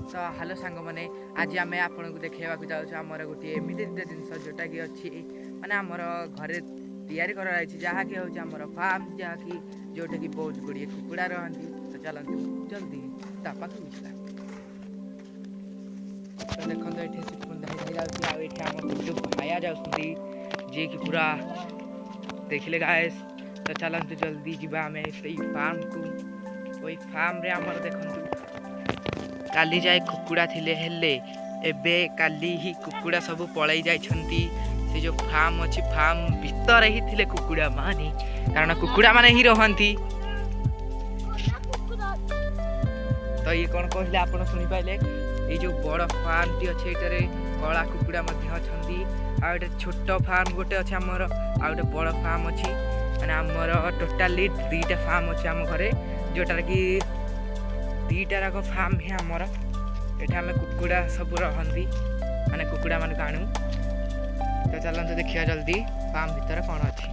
तो हेलो सांग मैंने आज आम आपन को देखा जाऊँ आमर गोटे एमती जिनस जोटा कि अच्छी माने आमर घरे तैयारी कराई जहाँकि हूँ आमर फार्म जहाँकि जोटा कि बहुत गुड़िए कुकुड़ा रही। तो चलते जल्दी ता पाखक ଯିବା। तो देखते ये धाई जाऊँगी आम जो भाया जाऊँगी जी कि पूरा देखिले गाइस। तो चलते जल्दी जीवा आम से फार्म को वही फार्म रे आमर देखु काली जाए कुकुड़ा थिले हेले एबे काली ही कुकुड़ा सब पलई जाइछंती। से जो फार्म अच्छी फार्म भीतर ही थिले कुकुड़ा माने कारण कुकुड़ा माने ही रहंती। तो ये कौन कहले आपण सुनि पाइले ये जो बड़ फार्म टी अच्छे एटारे कला कुकुड़ा मध्ये अछंती आ एटा छोट फार्म गोटे अच्छे हमर आ एटा बड़ फार्म अछि माने हमर टोटली दुईटा फार्म अछि हम घरे जोटार कि दुईटा राक फार्म है आमर एटा हमें कुकुड़ा सब रहंती माने कुकुड़ा मान आणु। तो चलते देखिए जल्दी फार्म भीतर कौन अच्छी।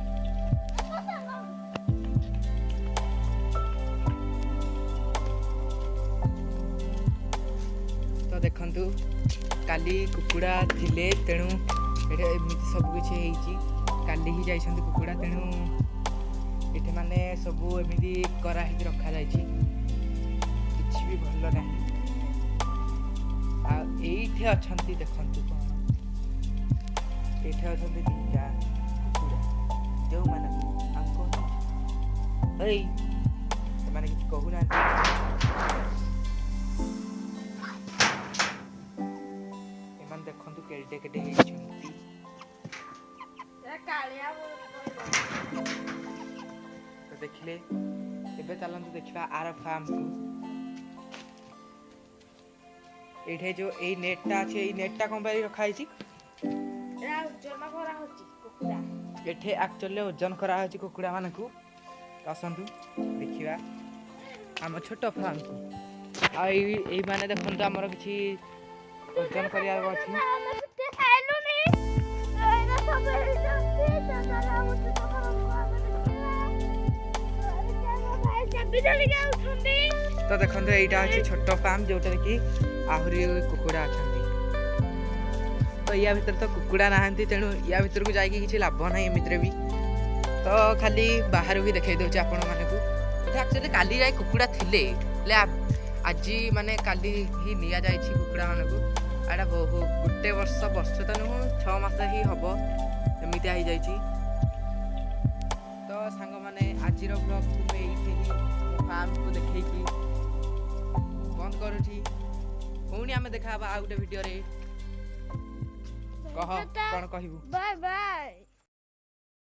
तो देखंतु काली कुकुड़ा थिले तेणु एटा एमती सब किछि हेइची काली ही जाइछंती कुकुड़ा तेणु एठे माने सब एमती करा हे रखा जाइछि किछि भी भल नाही। आ एइठे अछंती देखंतु कोन एठे अछंती तीनटा कुकुड़ा जो माने आंको एई माने किछि कहू ना एमान देखंतु केडे केडे हेइछंती ए कालिया तो देखिले एबे चलंतु देखिबा आर फार्म को एठे जो ए नेटटा अछि ए नेटटा कोन बारी रखा आइछि एरा ओजन करा होछि कुकुड़ा एठे एक्चुअली ओजन करा होछि कुकुड़ा मानकु। आसंतु देखिबा हम छोट फार्म को आ ए माने देखंतु हमर किछि ओजन करिया अछि तो देखते यहाँ छोट फार्म जोटा कि आहरी कुकुड़ा अच्छा। तो या भीतर तो कुकुड़ा नहांती तेणु या भीतर को जाकि किसी लाभ ना एमती भी तो खाली बाहर भी देखा दूसरे आपण मानक एक्चुअली काली जाए कुकुड़ा थिले आज माने काली ही निया जाइछि कुकुड़ा मानक आड़ा बहु गोटे वर्ष तो नुह 6 मास ही हम एमती हो जाइछि। तो सांग माने आज ब्लॉग को ये फार्म को देखी बंद करुछि पुणी आम देखा आ गोटे वीडियो रे कह कौन कहबू। Bye bye.